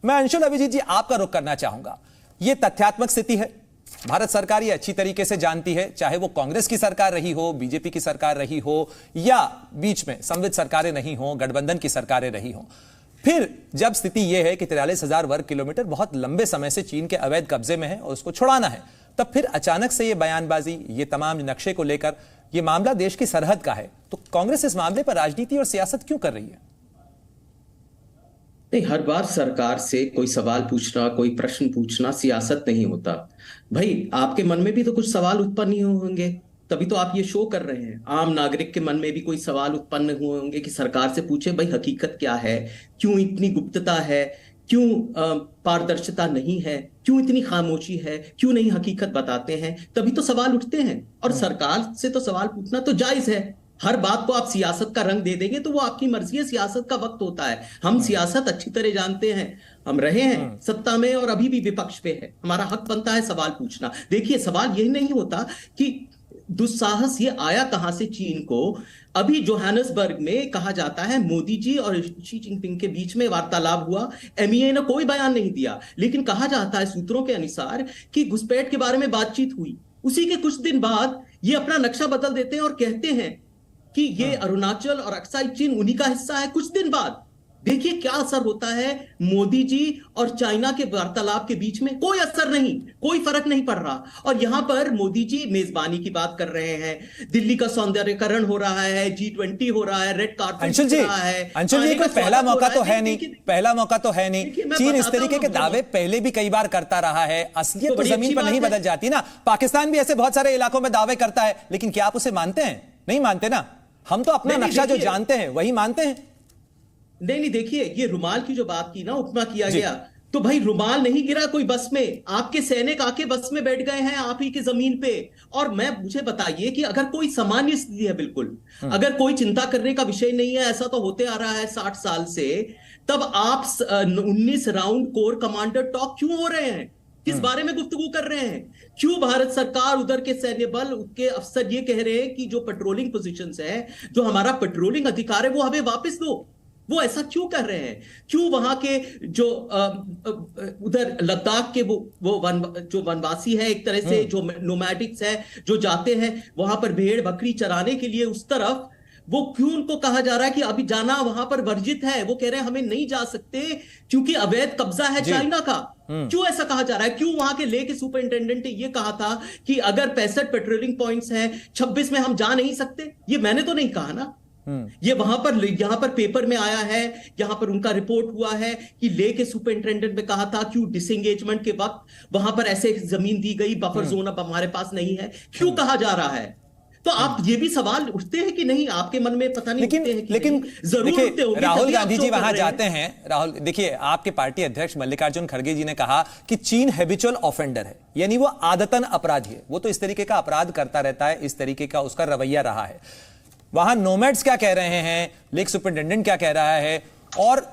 मैं अंशुल अभिजीत जी आपका रुख करना चाहूंगा। यह तथ्यात्मक स्थिति है, भारत सरकार ये अच्छी तरीके से जानती है, चाहे वो कांग्रेस की सरकार रही हो, बीजेपी की सरकार रही हो, या बीच में संविध सरकारें नहीं हो, गठबंधन की सरकारें रही हो। फिर जब स्थिति यह है कि 43,000 वर्ग किलोमीटर बहुत लंबे समय से चीन के अवैध कब्जे में है और उसको छुड़ाना है, तब फिर अचानक से ये बयानबाजी, ये तमाम नक्शे को लेकर, ये मामला देश की सरहद का है, तो कांग्रेस इस मामले पर राजनीति और सियासत क्यों कर रही है? नहीं, हर बार सरकार से कोई सवाल पूछना, कोई प्रश्न पूछना सियासत नहीं होता। भाई, आपके मन में भी तो कुछ सवाल उत्पन्न ही होंगे, तभी तो आप ये शो कर रहे हैं। आम नागरिक के मन में भी कोई सवाल उत्पन्न हुए होंगे कि सरकार से पूछे भाई हकीकत क्या है, क्यों इतनी गुप्तता है, क्यों पारदर्शिता नहीं है, क्यों इतनी खामोशी है, क्यों नहीं हकीकत बताते हैं। तभी तो सवाल उठते हैं और सरकार से तो सवाल पूछना तो जायज है। हर बात को आप सियासत का रंग दे देंगे तो वो आपकी मर्जी है, सियासत का वक्त होता है। हम सियासत अच्छी तरह जानते हैं, हम रहे हैं सत्ता में और अभी भी विपक्ष पे है, हमारा हक बनता है सवाल पूछना। देखिए, सवाल यही नहीं होता कि दुस्साहस ये आया कहां से चीन को। अभी जोहानिसबर्ग में कहा जाता है मोदी जी और शी जिनपिंग के बीच में वार्तालाप हुआ, एमईए ने कोई बयान नहीं दिया, लेकिन कहा जाता है सूत्रों के अनुसार कि घुसपैठ के बारे में बातचीत हुई। उसी के कुछ दिन बाद ये अपना नक्शा बदल देते हैं और कहते हैं कि ये अरुणाचल और अक्साई चीन उन्हीं का हिस्सा है। कुछ दिन बाद देखिए क्या असर होता है मोदी जी और चाइना के वार्तालाप के बीच में। कोई असर नहीं, कोई फर्क नहीं पड़ रहा। और यहां पर मोदी जी मेजबानी की बात कर रहे हैं, दिल्ली का सौंदर्यकरण हो रहा है, G20 हो रहा है, रेड कार्पेट हो रहा है। अंशुल जी, कोई पहला मौका तो है नहीं, पहला मौका तो है नहीं। चीन इस तरीके के दावे पहले भी कई बार करता रहा है, असलियत तो जमीन पर नहीं बदल जाती ना। पाकिस्तान भी ऐसे बहुत सारे इलाकों में दावे करता है, लेकिन क्या आप उसे मानते हैं? नहीं मानते ना। हम तो अपना नक्शा जो जानते हैं वही मानते हैं। नहीं, देखिए, ये रुमाल की जो बात की ना, उपमा किया गया, तो भाई रुमाल नहीं गिरा कोई बस में, आपके सैनिक आके बस में बैठ गए हैं आप ही की जमीन पे। और मुझे बताइए कि अगर कोई सामान्य स्थिति है, बिल्कुल अगर कोई चिंता करने का विषय नहीं है, ऐसा तो होते आ रहा है 60 साल से, तब आप 19 राउंड कोर कमांडर टॉक क्यों हो रहे हैं? किस बारे में गुफ्तगू कर रहे हैं? क्यों भारत सरकार, उधर के सैन्य बल, उसके अफसर ये कह रहे हैं कि जो पेट्रोलिंग पोजीशंस है, जो हमारा पेट्रोलिंग अधिकार है, वो हमें वापस दो? वो ऐसा क्यों कर रहे हैं? क्यों वहां के जो उधर लद्दाख के जो वनवासी है, एक तरह से जो नोमैडिक्स है, जो जाते हैं वहां पर भेड़ बकरी चराने के लिए उस तरफ, वो क्यों उनको कहा जा रहा है कि अभी जाना वहां पर वर्जित है? वो कह रहे हैं हमें नहीं जा सकते क्योंकि अवैध कब्जा है चाइना का। क्यों ऐसा कहा जा रहा है? क्यों वहां के ले के सुपरिंटेंडेंट ने ये कहा था कि अगर 65 पेट्रोलिंग पॉइंट्स हैं, 26 में हम जा नहीं सकते? ये मैंने तो नहीं कहा ना, ये यहां पर पेपर में आया है, यहां पर उनका रिपोर्ट हुआ है कि ले के सुपरिंटेंडेंट ने कहा था क्यों डिसएंगेजमेंट के वक्त वहां पर ऐसे जमीन दी गई, बफर जोन अब हमारे पास नहीं है, क्यों कहा जा रहा है? तो आप ये भी सवाल उठते हैं कि नहीं आपके मन में? पता नहीं उठते हैं कि लेकिन जरूर उठते होंगे। राहुल गांधी जी वहां जाते हैं। राहुल, देखिए, आपके पार्टी अध्यक्ष मल्लिकार्जुन खड़गे जी ने कहा कि चीन हैबिचुअल ऑफेंडर है, यानी वो आदतन अपराधी है, वो तो इस तरीके का अपराध करता रहता है, इस तरीके का उसका रवैया रहा है। वहां नोमैड्स क्या कह रहे हैं, लेक सुपरिटेंडेंट क्या कह रहा है, और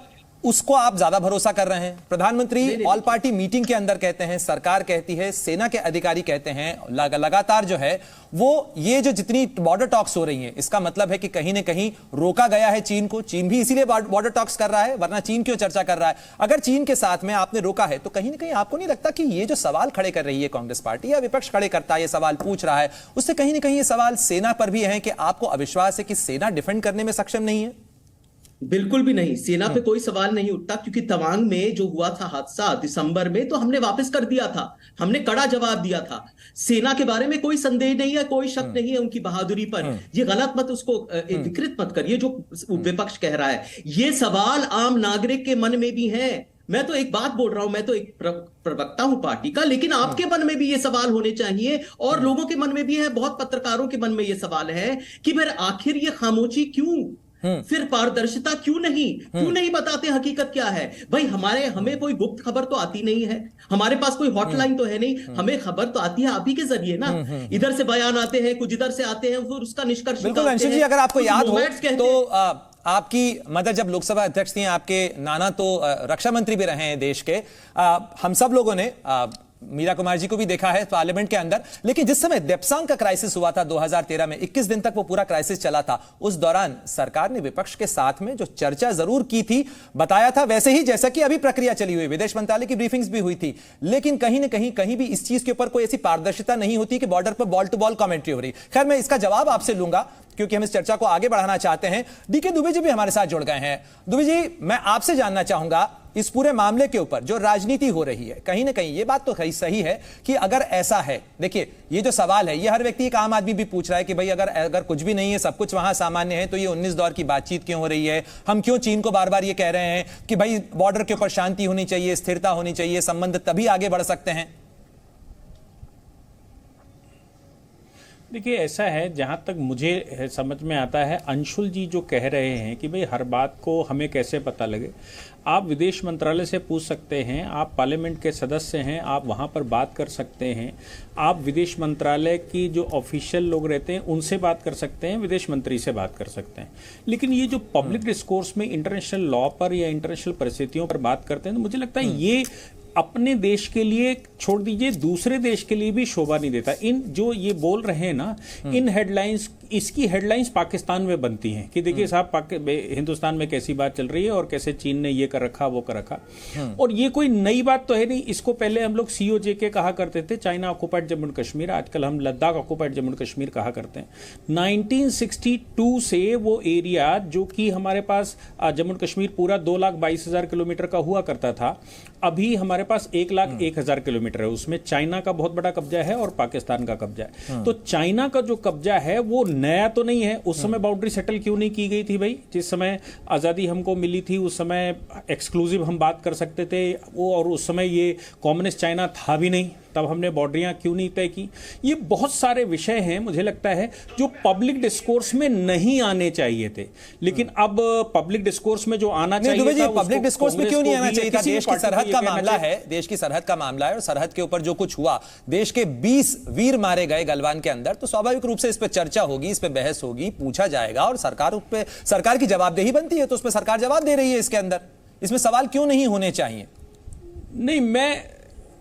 उसको आप ज्यादा भरोसा कर रहे हैं? प्रधानमंत्री ऑल पार्टी मीटिंग के अंदर कहते हैं, सरकार कहती है, सेना के अधिकारी कहते हैं, लगातार जो है वो ये जो जितनी बॉर्डर टॉक्स हो रही हैं, इसका मतलब है कि कहीं ना कहीं रोका गया है चीन को। चीन भी इसीलिए बॉर्डर टॉक्स कर रहा है, वरना चीन क्यों चर्चा कर रहा है? अगर चीन के साथ में आपने रोका है, तो कहीं ना कहीं आपको नहीं लगता कि ये जो सवाल खड़े कर रही है कांग्रेस पार्टी या विपक्ष खड़े करता है, ये सवाल पूछ रहा है, उससे कहीं ना कहीं ये सवाल सेना पर भी है कि आपको अविश्वास है कि सेना डिफेंड करने में सक्षम नहीं है? बिल्कुल भी नहीं, सेना पे कोई सवाल नहीं उठता, क्योंकि तवांग में जो हुआ था हादसा दिसंबर में, तो हमने वापस कर दिया था, हमने कड़ा जवाब दिया था। सेना के बारे में कोई संदेह नहीं है, कोई शक नहीं है उनकी बहादुरी पर। ये गलत मत उसको विकृत मत करिए जो विपक्ष कह रहा है। ये सवाल आम नागरिक के मन में भी है। मैं तो एक बात बोल रहा हूं, मैं तो एक प्रवक्ता हूं पार्टी का, लेकिन आपके मन में भी ये सवाल होने चाहिए और लोगों के मन में भी है, बहुत पत्रकारों के मन में ये सवाल है कि फिर आखिर ये खामोशी क्यों? फिर पारदर्शिता क्यों नहीं बताते हकीकत क्या है? भाई, हमें कोई गुप्त खबर तो आती नहीं है, हमारे पास कोई हॉटलाइन तो है नहीं, हमें खबर तो आती है आप ही के जरिए ना। इधर से बयान आते हैं, कुछ इधर से आते हैं, फिर उसका निष्कर्ष बिल्कुल। अंशुल जी, अगर आपको याद हो तो आपकी मदद जब लोकसभा अध्यक्ष थी, आपके नाना तो रक्षा मंत्री भी रहे हैं देश के। हम सब लोगों ने मीरा कुमार जी को भी देखा है पार्लियामेंट के अंदर। लेकिन जिस समय देप्सांग का क्राइसिस हुआ था 2013 में, 21 दिन तक वो पूरा क्राइसिस चला था, उस दौरान सरकार ने विपक्ष के साथ में जो चर्चा जरूर की थी, बताया था वैसे ही जैसा कि अभी प्रक्रिया चली हुई, विदेश मंत्रालय की ब्रीफिंग्स भी हुई थी, लेकिन कहीं ना कहीं भी इस चीज के ऊपर कोई ऐसी पारदर्शिता नहीं होती कि बॉर्डर पर बॉल टू बॉल कमेंट्री हो रही। खैर, मैं इसका जवाब आपसे लूंगा क्योंकि हम इस चर्चा को आगे बढ़ाना चाहते हैं। डीके दुबे जी भी हमारे साथ जुड़ गए हैं। दुबे जी, मैं आपसे जानना चाहूंगा इस पूरे मामले के ऊपर जो राजनीति हो रही है, कहीं ना कहीं ये बात तो सही है कि अगर ऐसा है, देखिए ये जो सवाल है ये हर व्यक्ति, एक आम आदमी भी पूछ रहा है कि भाई अगर कुछ भी नहीं है, सब कुछ वहां सामान्य है, तो ये 19 दौर की बातचीत क्यों हो रही है? हम क्यों चीन को बार बार ये कह रहे हैं कि भाई बॉर्डर के ऊपर शांति होनी चाहिए, स्थिरता होनी चाहिए, संबंध तभी आगे बढ़ सकते हैं? देखिए, ऐसा है, जहाँ तक मुझे समझ में आता है, अंशुल जी जो कह रहे हैं कि भाई हर बात को हमें कैसे पता लगे, आप विदेश मंत्रालय से पूछ सकते हैं, आप पार्लियामेंट के सदस्य हैं, आप वहाँ पर बात कर सकते हैं, आप विदेश मंत्रालय की जो ऑफिशियल लोग रहते हैं उनसे बात कर सकते हैं, विदेश मंत्री से बात कर सकते हैं। लेकिन ये जो पब्लिक डिस्कोर्स में इंटरनेशनल लॉ पर या इंटरनेशनल परिस्थितियों पर बात करते हैं, तो मुझे लगता है ये अपने देश के लिए छोड़ दीजिए, दूसरे देश के लिए भी शोभा नहीं देता। इन जो ये बोल रहे हैं ना, इन हेडलाइंस, इसकी हेडलाइंस पाकिस्तान में बनती हैं कि देखिए साहब हिंदुस्तान में कैसी बात चल रही है और कैसे चीन ने ये कर रखा वो कर रखा। और ये कोई नई बात तो है नहीं, इसको पहले हम लोग COJ कहा करते थे, China occupied Jammu and Kashmir, आजकल हम लद्दाख ऑक्युपाइड जम्मू एंड कश्मीर कहा करते हैं। 1962 से वो एरिया जो कि हमारे पास जम्मू एंड कश्मीर पूरा 2,22,000 किलोमीटर का हुआ करता था, अभी हमारे पास 1,01,000 किलोमीटर है। उसमें चाइना का बहुत बड़ा कब्जा है और पाकिस्तान का कब्जा है। तो चाइना का जो कब्जा है वो नया तो नहीं है। उस समय बाउंड्री सेटल क्यों नहीं की गई थी भाई? जिस समय आज़ादी हमको मिली थी उस समय एक्सक्लूसिव हम बात कर सकते थे वो, और उस समय ये कम्युनिस्ट चाइना था भी नहीं, तब हमने बाउंड्रियां क्यों नहीं तय की? ये बहुत सारे विषय हैं मुझे लगता है जो पब्लिक डिस्कोर्स में नहीं आने चाहिए थे, लेकिन अब पब्लिक डिस्कोर्स में जो आना चाहिए था, पब्लिक डिस्कोर्स में क्यों नहीं आना चाहिए था? देश की सरहद का मामला है, देश की सरहद का मामला है, और सरहद के ऊपर जो कुछ हुआ, देश के 20 वीर मारे गए गलवान के अंदर, तो स्वाभाविक रूप से इस पर चर्चा होगी, इस पर बहस होगी, पूछा जाएगा, और सरकार की जवाबदेही बनती है, तो उस पर सरकार जवाब दे रही है। इसके अंदर इसमें सवाल क्यों नहीं होने चाहिए? नहीं,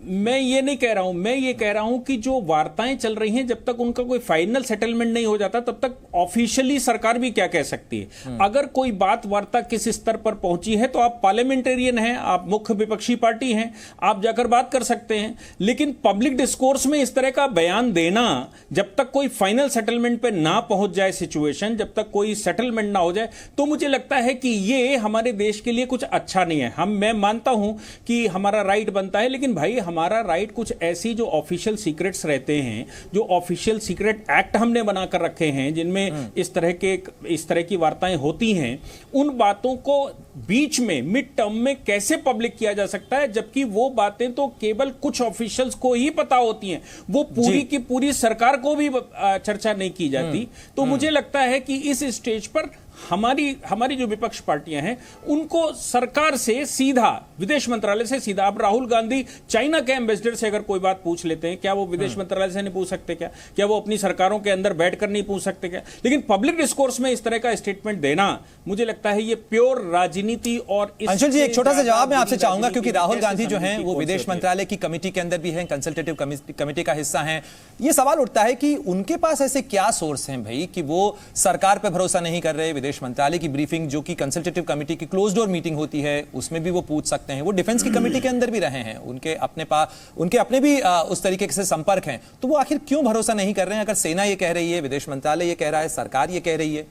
मैं ये नहीं कह रहा हूं, मैं ये कह रहा हूं कि जो वार्ताएं चल रही हैं, जब तक उनका कोई फाइनल सेटलमेंट नहीं हो जाता तब तक ऑफिशियली सरकार भी क्या कह सकती है। अगर कोई बात वार्ता किस स्तर पर पहुंची है तो आप पार्लियामेंटेरियन हैं, आप मुख्य विपक्षी पार्टी हैं, आप जाकर बात कर सकते हैं। लेकिन पब्लिक डिस्कोर्स में इस तरह का बयान देना, जब तक कोई फाइनल सेटलमेंट पे ना पहुंच जाए सिचुएशन, जब तक कोई सेटलमेंट ना हो जाए, तो मुझे लगता है कि ये हमारे देश के लिए कुछ अच्छा नहीं है। मैं मानता हूं कि हमारा राइट बनता है, लेकिन भाई हमारा राइट कुछ ऐसी जो ऑफिशियल सीक्रेट्स रहते हैं, जो ऑफिशियल सीक्रेट एक्ट हमने बनाकर रखे हैं, जिनमें इस तरह की वार्ताएं होती हैं, उन बातों को बीच में मिड टर्म में कैसे पब्लिक किया जा सकता है, जबकि वो बातें तो केवल कुछ ऑफिशियल्स को ही पता होती हैं, वो पूरी की पूरी सरकार को भी चर्चा नहीं की जाती। तो मुझे लगता है कि इस स्टेज पर हमारी जो विपक्ष पार्टियां हैं, उनको सरकार से सीधा, विदेश मंत्रालय से सीधा, अब राहुल गांधी चाइना के एम्बेसडर से अगर कोई बात पूछ लेते हैं, क्या वो विदेश मंत्रालय से नहीं पूछ सकते? क्या वो अपनी सरकारों के अंदर बैठकर नहीं पूछ सकते क्या? लेकिन पब्लिक डिस्कोर्स में इस तरह का स्टेटमेंट देना, मुझे लगता है ये प्योर राजनीति। और अंशुल जी, एक छोटा सा जवाब मैं आपसे चाहूंगा, क्योंकि राहुल गांधी जो हैं वो विदेश मंत्रालय की कमेटी के अंदर भी हैं, कंसल्टेटिव कमेटी का हिस्सा हैं। ये सवाल उठता है कि उनके पास ऐसे क्या सोर्स हैं भाई कि वो सरकार पर भरोसा नहीं कर रहे? विदेश मंत्रालय की ब्रीफिंग, जो कि कंसल्टेटिव कमेटी की क्लोज डोर मीटिंग होती है, उसमें भी वो पूछ सकते हैं। वो डिफेंस की कमेटी के अंदर भी रहे हैं, उनके अपने भी उस तरीके से संपर्क हैं, तो वो आखिर क्यों भरोसा नहीं कर रहे हैं? अगर सेना ये कह रही है, विदेश मंत्रालय ये कह रहा है, सरकार ये कह रही है।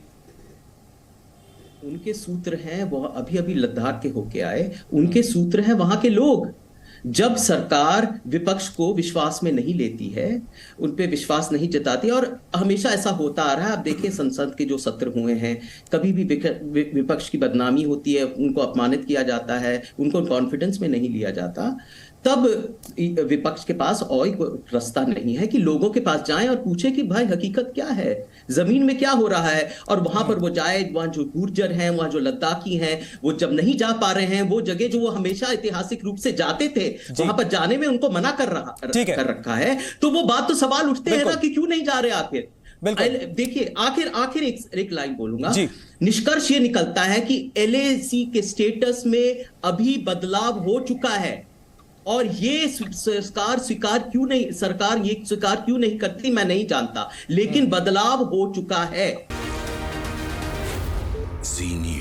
उनके सूत्र हैं, वो अभी लद्दाख के होके आए, उनके सूत्र हैं वहां के लोग। जब सरकार विपक्ष को विश्वास में नहीं लेती है, उन पे विश्वास नहीं जताती, और हमेशा ऐसा होता आ रहा है। आप देखिए संसद के जो सत्र हुए हैं, कभी भी विपक्ष की बदनामी होती है, उनको अपमानित किया जाता है, उनको कॉन्फिडेंस में नहीं लिया जाता। तब विपक्ष के पास और कोई रास्ता नहीं है कि लोगों के पास जाएं और पूछे कि भाई हकीकत क्या है, जमीन में क्या हो रहा है। और वहां पर वो जाए, वहां जो गुर्जर हैं, वहां जो लद्दाखी हैं, वो जब नहीं जा पा रहे हैं, वो जगह जो वो हमेशा ऐतिहासिक रूप से जाते थे, वहां पर जाने में उनको मना कर रखा है। तो वो बात तो सवाल उठते हैं ना कि क्यों नहीं जा रहे आखिर। देखिए, आखिर एक लाइन बोलूंगा। निष्कर्ष ये निकलता है कि LAC के स्टेटस में अभी बदलाव हो चुका है। और ये सरकार ये स्वीकार क्यों नहीं करती मैं नहीं जानता, लेकिन बदलाव हो चुका है। जी न्यूज।